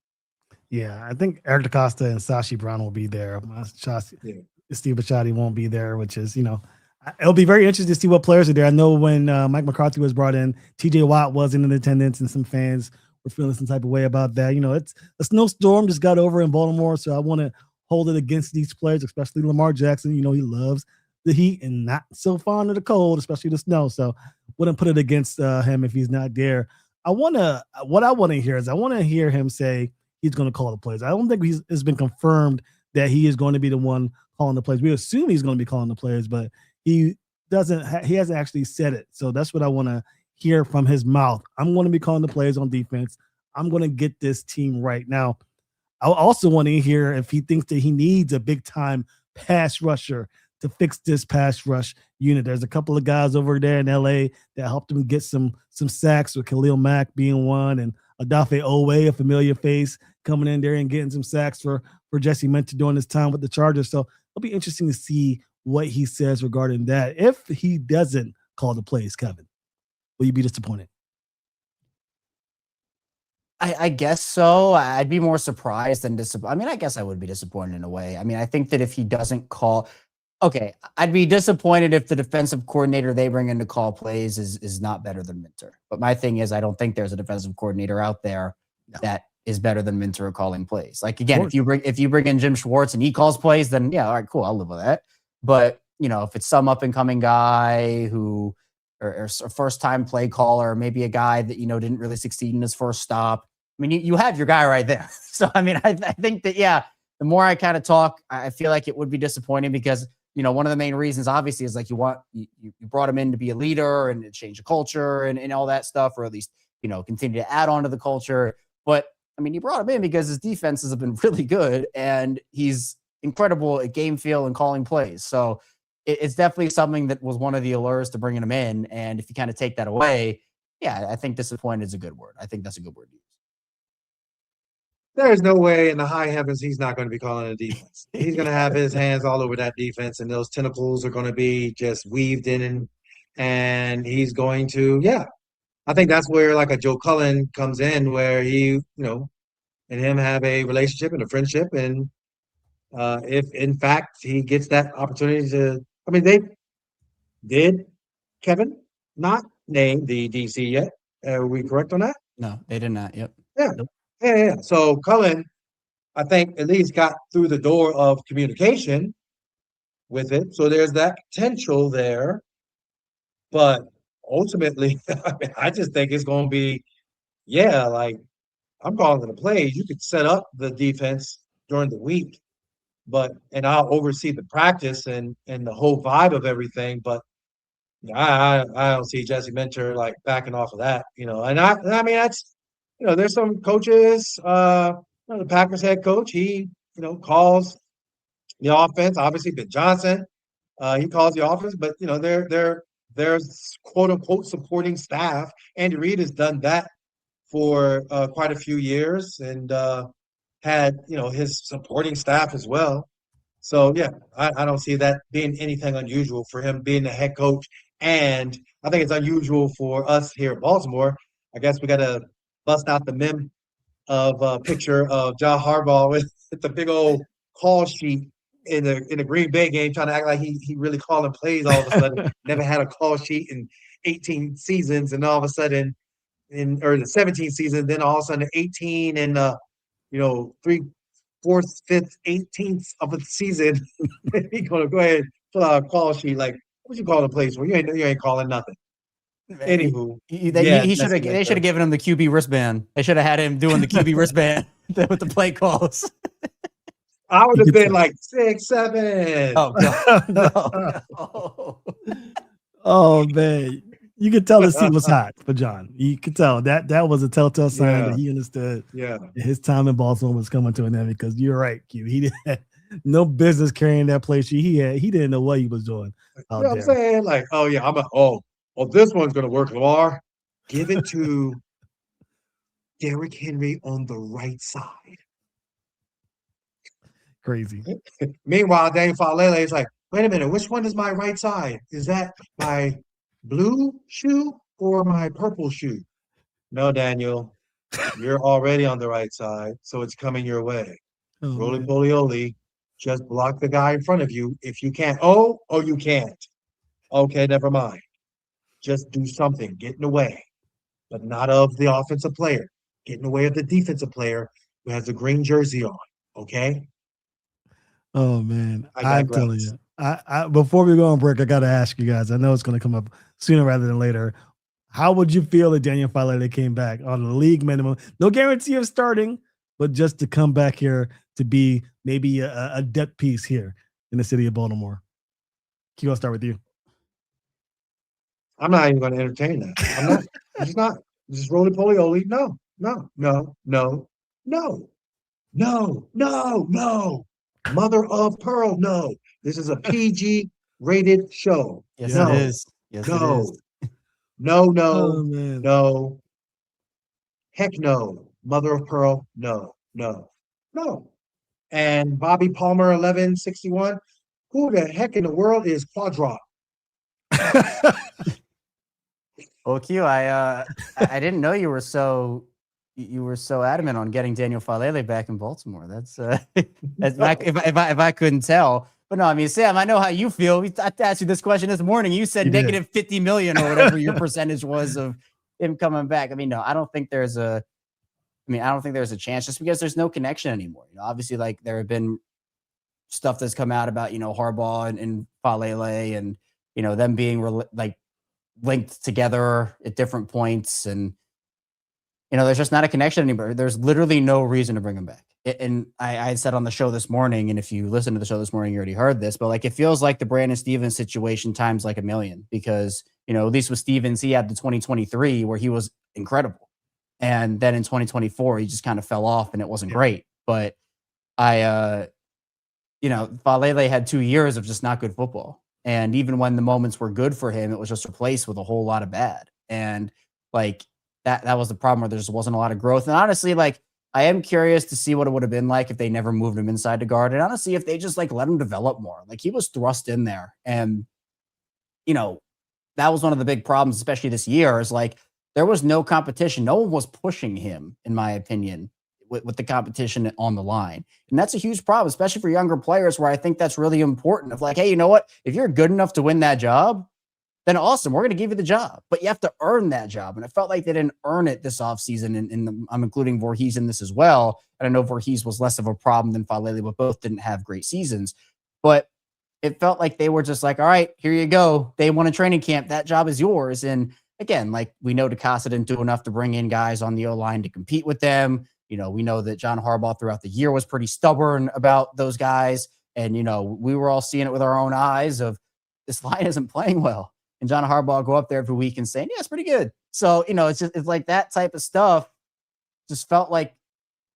Yeah, I think Eric DaCosta and Sashi Brown will be there. Steve Bisciotti won't be there, which is, it'll be very interesting to see what players are there. I know when Mike McCarthy was brought in, TJ Watt wasn't in attendance and some fans were feeling some type of way about that. It's a snowstorm just got over in Baltimore, so I want to hold it against these players, especially Lamar Jackson. He loves the heat and not so fond of the cold, especially the snow. So wouldn't put it against him if he's not there. What I want to hear is I want to hear him say he's going to call the plays. I don't think it's been confirmed that he is going to be the one calling the plays. We assume he's going to be calling the plays, but he hasn't actually said it. So that's what I want to hear from his mouth. I'm going to be calling the plays on defense. I'm going to get this team right. Now, I also want to hear if he thinks that he needs a big time pass rusher to fix this pass rush unit. There's a couple of guys over there in LA that helped him get some sacks, with Khalil Mack being one and Odafe Owe, a familiar face, coming in there and getting some sacks for Jesse Minter during his time with the Chargers. So it'll be interesting to see what he says regarding that. If he doesn't call the plays, Kevin, will you be disappointed? I guess so. I'd be more surprised than disappointed. I mean, I guess I would be disappointed in a way. I mean, I think that if he doesn't call, okay, I'd be disappointed if the defensive coordinator they bring in to call plays is not better than Minter. But my thing is, I don't think there's a defensive coordinator out there that is better than Minter at calling plays. Like again, if you bring in Jim Schwartz and he calls plays, then yeah, all right, cool, I'll live with that. But if it's some up and coming guy who or a first time play caller, maybe a guy that didn't really succeed in his first stop. I mean, you have your guy right there. So I mean, I think that the more I kind of talk, I feel like it would be disappointing because one of the main reasons obviously is like you brought him in to be a leader and to change the culture and all that stuff, or at least, continue to add on to the culture. But I mean, you brought him in because his defenses have been really good and he's incredible at game feel and calling plays. So it's definitely something that was one of the allures to bringing him in. And if you kind of take that away, yeah, I think disappointed is a good word. I think that's a good word to use. There's no way in the high heavens he's not going to be calling a defense. He's going to have his hands all over that defense, and those tentacles are going to be just weaved in, and he's going to, I think that's where like a Joe Cullen comes in, where he, and him have a relationship and a friendship, and if in fact he gets that opportunity to, I mean, they did Kevin not name the DC yet. Are we correct on that? No, they did not. Yep. Yeah. Nope. Yeah. So Cullen, I think, at least got through the door of communication with it. So there's that potential there. But ultimately, I just think it's going to be, like I'm calling the plays. You could set up the defense during the week, and I'll oversee the practice and the whole vibe of everything. But I don't see Jesse Minter like backing off of that, and I mean that's. There's some coaches, the Packers head coach, he, calls the offense. Obviously, Ben Johnson, he calls the offense, but, there's quote unquote supporting staff. Andy Reid has done that for quite a few years and had, his supporting staff as well. So, I don't see that being anything unusual for him being the head coach. And I think it's unusual for us here at Baltimore. I guess we got to bust out the meme of a picture of John Harbaugh with the big old call sheet in the Green Bay game, trying to act like he really calling plays all of a sudden. Never had a call sheet in 18 seasons, and all of a sudden or the 17 season, then all of a sudden 18 and 3/4, 5th, 18th of the season, he's gonna go ahead and pull out a call sheet like, what you calling plays for? You ain't calling nothing. Anywho, they should have given him the QB wristband. They should have had him doing the QB wristband with the play calls. I would have been like 6, 7. Oh God, no. Oh man, you could tell the seat was hot for John. You could tell that was a telltale sign that he understood. His time in Baltimore was coming to an end, because you're right, Q. He had no business carrying that play sheet. He didn't know what he was doing. You know what I'm saying? Like, this one's gonna work, Lamar. Give it to Derrick Henry on the right side. Crazy. Meanwhile, Daniel Falele is like, wait a minute, which one is my right side? Is that my blue shoe or my purple shoe? No, Daniel, you're already on the right side, so it's coming your way. Roly-poly-oly, just block the guy in front of you if you can't. Oh, you can't. Okay, never mind. Just do something. Get in the way, but not of the offensive player. Get in the way of the defensive player who has the green jersey on. Okay? Oh man, I'm telling you. I before we go on break, I got to ask you guys. I know it's going to come up sooner rather than later. How would you feel if Daniel Falele came back on the league minimum? No guarantee of starting, but just to come back here to be maybe a depth piece here in the city of Baltimore. Q, I'll start with you. I'm not even going to entertain that. I'm not. I'm just not. Just roly-poly-oly. No. Mother of pearl. No. This is a PG rated show. Yes, it is. Yes, it is. No. Oh, man. No. Heck no. Mother of pearl. No. And Bobby Palmer 1161. Who the heck in the world is QuadDrop? Well, Q, I didn't know you were so adamant on getting Daniel Falele back in Baltimore. That's if I couldn't tell. But no, I mean, Sam, I know how you feel. I asked you this question this morning. You said negative 50 million or whatever your percentage was of him coming back. I mean, no, I don't think there's a chance, just because there's no connection anymore. Obviously, like, there have been stuff that's come out about, Harbaugh and Falele and, them being linked together at different points. And, there's just not a connection anymore. There's literally no reason to bring him back. and I said on the show this morning, and if you listen to the show this morning, you already heard this, but like, it feels like the Brandon Stevens situation times like a million, because, you know, at least with Stevens, he had the 2023 where he was incredible. And then in 2024, he just kind of fell off and it wasn't great. But you know, Falele had 2 years of just not good football. And even when the moments were good for him, it was just replaced with a whole lot of bad. And like, that was the problem, where there just wasn't a lot of growth. And honestly, like, I am curious to see what it would have been like if they never moved him inside to guard. And honestly, if they just like let him develop more. Like, he was thrust in there. And, you know, that was one of the big problems, especially this year, is like, there was no competition. No one was pushing him, in my opinion, with the competition on the line. And that's a huge problem, especially for younger players, where I think that's really important. Of like, hey, you know what? If you're good enough to win that job, then awesome, we're going to give you the job. But you have to earn that job. And it felt like they didn't earn it this offseason. And I'm including Voorhees in this as well. And I know Voorhees was less of a problem than Falele, but both didn't have great seasons. But it felt like they were just like, all right, here you go. Day one of training camp. That job is yours. And again, like, we know DeCosta didn't do enough to bring in guys on the O-line to compete with them. You know, we know that John Harbaugh throughout the year was pretty stubborn about those guys. And, you know, we were all seeing it with our own eyes of, this line isn't playing well. And John Harbaugh go up there every week and saying, yeah, it's pretty good. So, you know, it's like that type of stuff just felt like,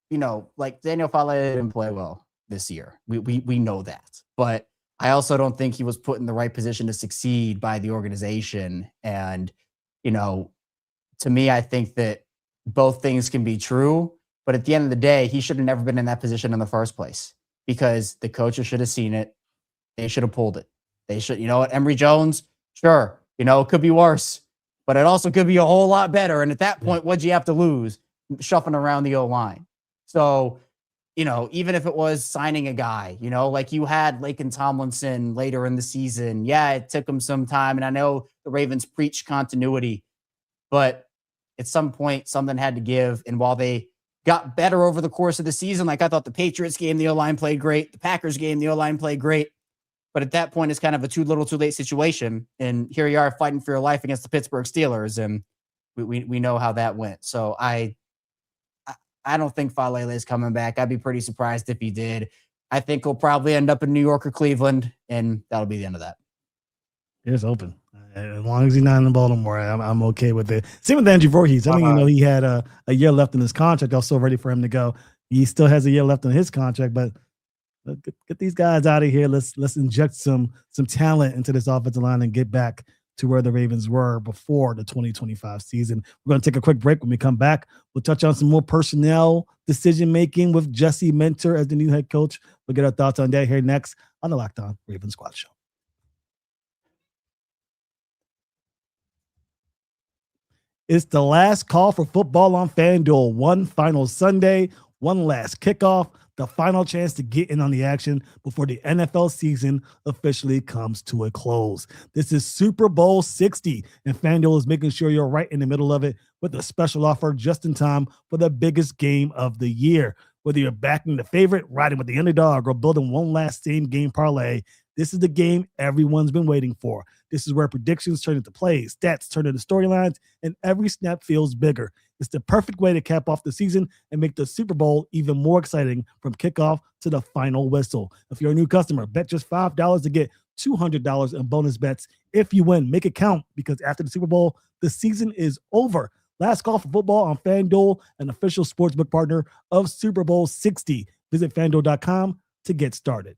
you know, like Daniel Falele didn't play well this year. We know that. But I also don't think he was put in the right position to succeed by the organization. And, you know, to me, I think that both things can be true. But at the end of the day, he should have never been in that position in the first place, because the coaches should have seen it. They should have pulled it. They should, you know what, Emory Jones, sure, you know, it could be worse, but it also could be a whole lot better. And at that point, what'd you have to lose? Shuffling around the O-line. So, you know, even if it was signing a guy, you know, like you had Laken Tomlinson later in the season. Yeah, it took him some time. And I know the Ravens preach continuity, but at some point, something had to give. And while they got better over the course of the season, like, I thought the Patriots game, the O-line played great. The Packers game, the O-line played great. But at that point, it's kind of a too little, too late situation. And here you are fighting for your life against the Pittsburgh Steelers. And we know how that went. So I don't think Falele is coming back. I'd be pretty surprised if he did. I think he'll probably end up in New York or Cleveland, and that'll be the end of that. It's open. As long as he's not in Baltimore, I'm okay with it. Same with Andrew Voorhees. I mean, you know, he had a year left in his contract. I was so ready for him to go. He still has a year left in his contract, but get these guys out of here. Let's inject some talent into this offensive line and get back to where the Ravens were before the 2025 season. We're going to take a quick break. When we come back, we'll touch on some more personnel decision-making with Jesse Minter as the new head coach. We'll get our thoughts on that here next on the Locked On Ravens Squad Show. It's the last call for football on FanDuel. One final Sunday, one last kickoff, the final chance to get in on the action before the NFL season officially comes to a close. This is Super Bowl 60, and FanDuel is making sure you're right in the middle of it with a special offer just in time for the biggest game of the year. Whether you're backing the favorite, riding with the underdog, or building one last same-game parlay, this is the game everyone's been waiting for. This is where predictions turn into plays, stats turn into storylines, and every snap feels bigger. It's the perfect way to cap off the season and make the Super Bowl even more exciting from kickoff to the final whistle. If you're a new customer, bet just $5 to get $200 in bonus bets if you win. Make it count, because after the Super Bowl, the season is over. Last call for football on FanDuel, an official sportsbook partner of Super Bowl 60. Visit FanDuel.com to get started.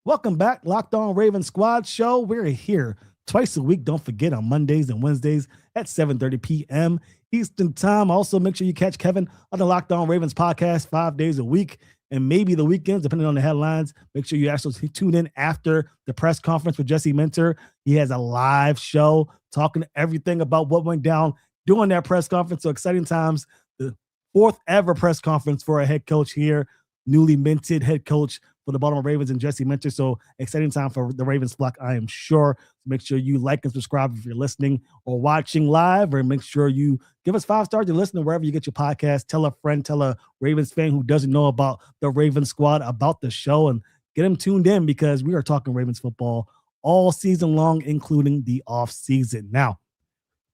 Welcome back, Locked On Ravens Squad Show. We're here twice a week. Don't forget, on Mondays and Wednesdays at 7:30 p.m. Eastern Time. Also, make sure you catch Kevin on the Locked On Ravens podcast 5 days a week, and maybe the weekends, depending on the headlines. Make sure you actually tune in after the press conference with Jesse Minter. He has a live show talking everything about what went down during that press conference. So exciting times. The fourth ever press conference for a head coach here, newly minted head coach for the Baltimore Ravens and Jesse Minter. So exciting time for the Ravens flock, I am sure. So make sure you like and subscribe if you're listening or watching live, or make sure you give us 5 stars and listen wherever you get your podcast. Tell a friend, tell a Ravens fan who doesn't know about the Ravens Squad about the show, and get them tuned in, because we are talking Ravens football all season long, including the off season. Now,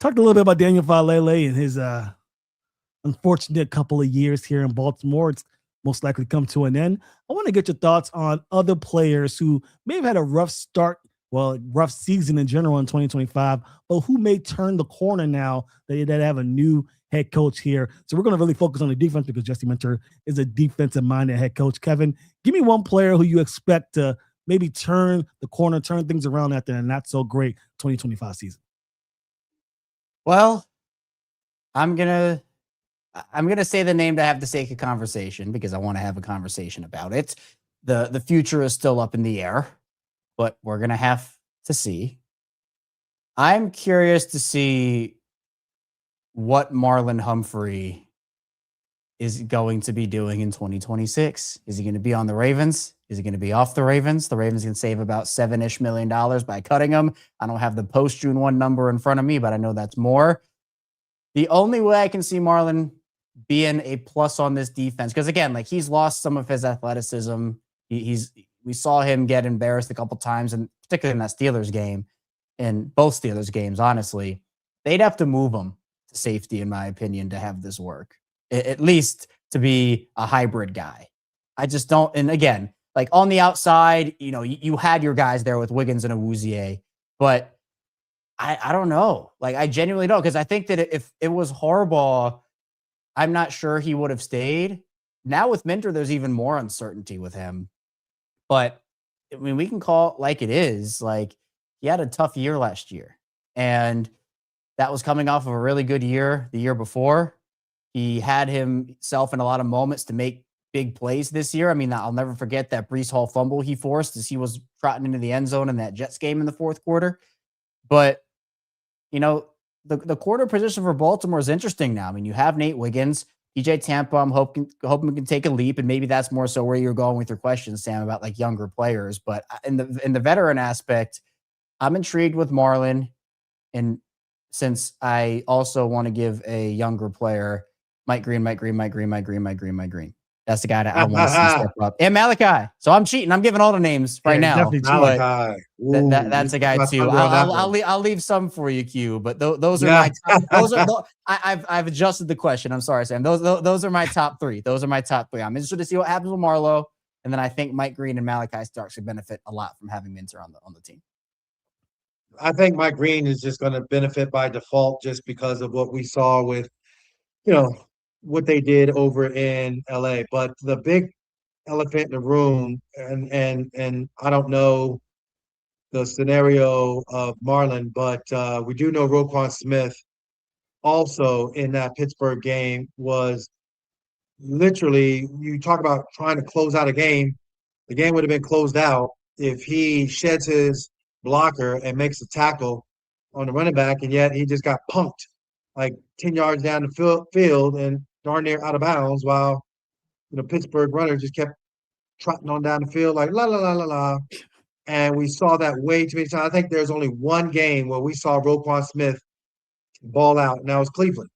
talked a little bit about Daniel Falele and his unfortunate couple of years here in Baltimore. It's most likely come to an end. I want to get your thoughts on other players who may have had a rough start, well, rough season in general in 2025, but who may turn the corner now that have a new head coach here. So we're going to really focus on the defense because Jesse Minter is a defensive-minded head coach. Kevin, give me one player who you expect to maybe turn the corner, turn things around after a not-so-great 2025 season. Well, I'm gonna say the name to have the sake of conversation because I want to have a conversation about it. The future is still up in the air, but we're gonna have to see. I'm curious to see what Marlon Humphrey is going to be doing in 2026. Is he going to be on the Ravens? Is he going to be off the Ravens? The Ravens can save about $7-ish million by cutting him. I don't have the post-June 1 number in front of me, but I know that's more. The only way I can see Marlon being a plus on this defense, because again, like he's lost some of his athleticism. We saw him get embarrassed a couple times, and particularly in that Steelers game, and both Steelers games, honestly, they'd have to move him to safety, in my opinion, to have this work. At least to be a hybrid guy. I just don't. And again, like on the outside, you had your guys there with Wiggins and Awuzie, but I don't know. Like I genuinely don't, because I think that if it was Harbaugh, I'm not sure he would have stayed. Now with Minter, there's even more uncertainty with him. But I mean, we can call it like it is. Like he had a tough year last year, and that was coming off of a really good year the year before. He had himself in a lot of moments to make big plays this year. I mean, I'll never forget that Breece Hall fumble he forced as he was trotting into the end zone in that Jets game in the fourth quarter. But, the corner position for Baltimore is interesting now. I mean, you have Nate Wiggins, DJ Tampa. I'm hoping we can take a leap, and maybe that's more so where you're going with your question, Sam, about like younger players. But in the veteran aspect, I'm intrigued with Marlon, and since I also want to give a younger player Mike Green. That's the guy that I want to see step up. And Malachi. So I'm cheating. I'm giving all the names right now. Malachi. That's a guy too. I'll leave some for you, Q. But those are my top. I've adjusted the question. I'm sorry, Sam. Those are my top three. Those are my top three. I'm interested to see what happens with Marlo, and then I think Mike Green and Malachi Starks should benefit a lot from having Minter on the team. I think Mike Green is just going to benefit by default just because of what we saw with, what they did over in LA. But the big elephant in the room, and I don't know the scenario of Marlon, but we do know Roquan Smith also in that Pittsburgh game was literally, you talk about trying to close out a game, the game would have been closed out if he sheds his blocker and makes a tackle on the running back, and yet he just got punked like 10 yards down the field and darn near out of bounds while Pittsburgh runner just kept trotting on down the field like la la la la la. And we saw that way too many times. I think there's only one game where we saw Roquan Smith ball out, and that was Cleveland.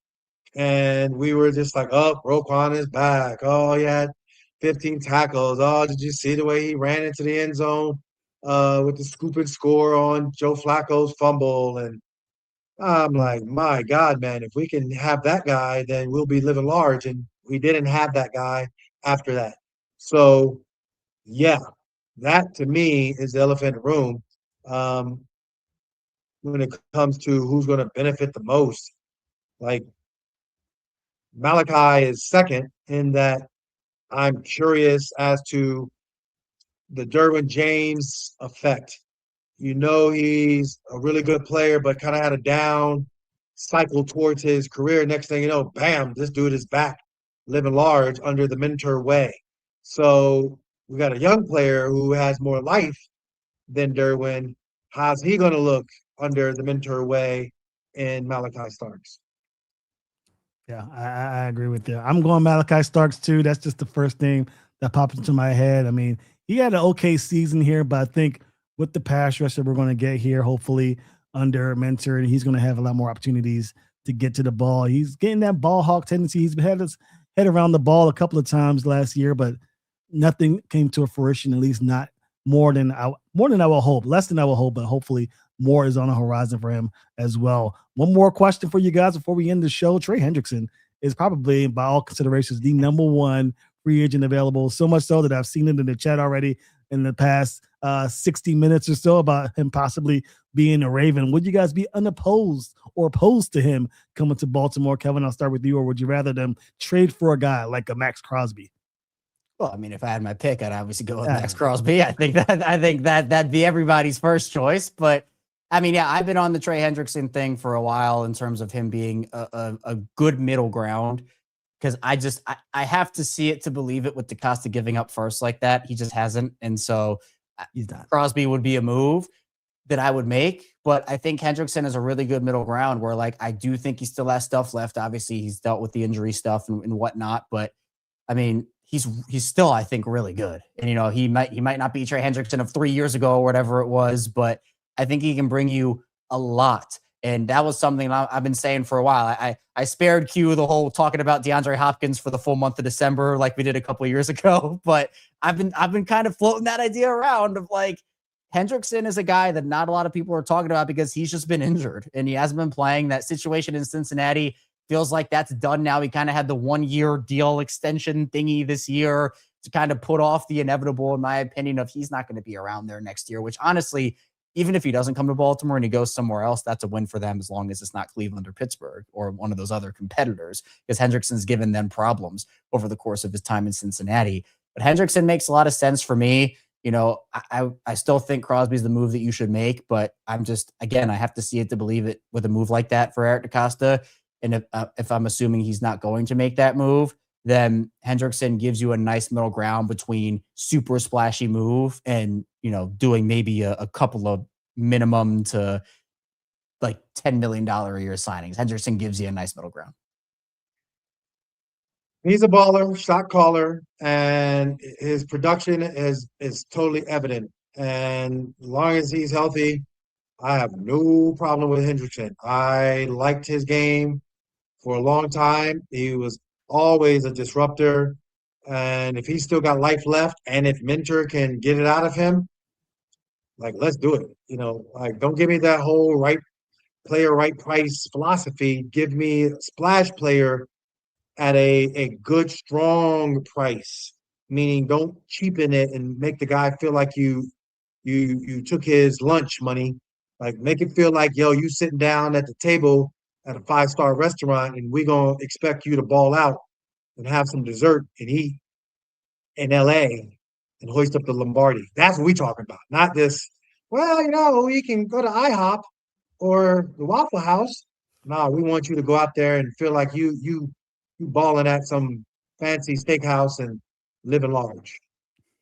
And we were just like, oh, Roquan is back. Oh, he had 15 tackles. Oh, did you see the way he ran into the end zone with the scoop and score on Joe Flacco's fumble? And I'm like, my God, man, if we can have that guy, then we'll be living large. And we didn't have that guy after that. So, yeah, that to me is the elephant in the room when it comes to who's going to benefit the most. Like, Malachi is second in that I'm curious as to the Derwin James effect. He's a really good player, but kind of had a down cycle towards his career. Next thing you know, bam, this dude is back living large under the Minter way. So we got a young player who has more life than Derwin. How's he going to look under the Minter way in Malachi Starks? Yeah, I agree with you. I'm going Malachi Starks too. That's just the first thing that pops into my head. I mean, he had an okay season here, but I think with the pass rush that we're going to get here, hopefully under Minter, and he's going to have a lot more opportunities to get to the ball. He's getting that ball hawk tendency. He's had his head around the ball a couple of times last year, but nothing came to a fruition, at least not more than I will hope, less than I will hope, but hopefully more is on the horizon for him as well. One more question for you guys before we end the show. Trey Hendrickson is probably, by all considerations, the number one free agent available. So much so that I've seen it in the chat already in the past 60 minutes or so about him possibly being a Raven. Would you guys be unopposed or opposed to him coming to Baltimore? Kevin, I'll start with you. Or would you rather them trade for a guy like a Max Crosby? Well, I mean, if I had my pick, I'd obviously go with Max Crosby. I think that'd be everybody's first choice. But I mean, yeah, I've been on the Trey Hendrickson thing for a while in terms of him being a good middle ground, because I have to see it to believe it with DaCosta giving up first like that. He just hasn't. And so He's not. Crosby would be a move that I would make. But I think Hendrickson is a really good middle ground where, like, I do think he still has stuff left. Obviously, he's dealt with the injury stuff and whatnot. But I mean, he's still, I think, really good. And, you know, he might not be Trey Hendrickson of 3 years ago or whatever it was, but I think he can bring you a lot. And that was something I've been saying for a while. I spared Q the whole talking about DeAndre Hopkins for the full month of December like we did a couple of years ago. But I've been kind of floating that idea around of, like, Hendrickson is a guy that not a lot of people are talking about because he's just been injured and he hasn't been playing. That situation in Cincinnati feels like that's done now. He kind of had the 1-year deal extension thingy this year to kind of put off the inevitable, in my opinion, of he's not going to be around there next year, which honestly, even if he doesn't come to Baltimore and he goes somewhere else, that's a win for them as long as it's not Cleveland or Pittsburgh or one of those other competitors, because Hendrickson's given them problems over the course of his time in Cincinnati. But Hendrickson makes a lot of sense for me. You know, I still think Crosby's the move that you should make, but I'm just, again, I have to see it to believe it with a move like that for Eric DaCosta. And if I'm assuming he's not going to make that move, then Hendrickson gives you a nice middle ground between super splashy move and, you know, doing maybe a couple of minimum to like $10 million a year signings. Hendrickson gives you a nice middle ground. He's a baller, shot caller, and his production is totally evident. And as long as he's healthy, I have no problem with Hendrickson. I liked his game for a long time. He was always a disruptor. And if he's still got life left, and if Mentor can get it out of him, like, let's do it. You know, like, don't give me that whole right player, right price philosophy. Give me a splash player at a good, strong price, meaning don't cheapen it and make the guy feel like you took his lunch money. Like, make it feel like, yo, you sitting down at the table at a 5-star restaurant and we're going to expect you to ball out and have some dessert and eat in LA and hoist up the Lombardi. That's what we talking about. Not this, well, you know, we can go to IHOP or the Waffle House. No, we want you to go out there and feel like you balling at some fancy steakhouse and living large.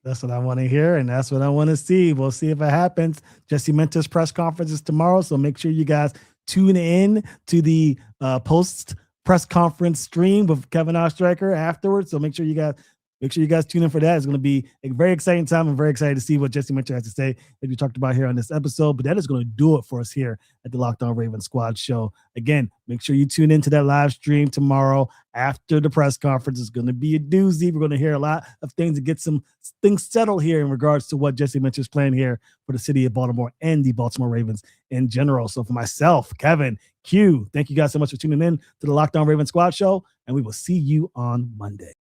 That's what I want to hear, and that's what I want to see. We'll see if it happens. Jesse Mentor's press conference is tomorrow, so make sure you guys tune in to the post press conference stream with Kevin Oestreicher afterwards. So make sure you guys tune in for that. It's going to be a very exciting time. I'm very excited to see what Jesse Mentor has to say that we talked about here on this episode. But that is going to do it for us here at the Locked On Ravens Squad show. Again, make sure you tune into that live stream tomorrow after the press conference. It's going to be a doozy. We're going to hear a lot of things to get some things settled here in regards to what Jesse Mentor is playing here for the city of Baltimore and the Baltimore Ravens in general. So for myself, Kevin, Q, thank you guys so much for tuning in to the Locked On Ravens Squad show, and we will see you on Monday.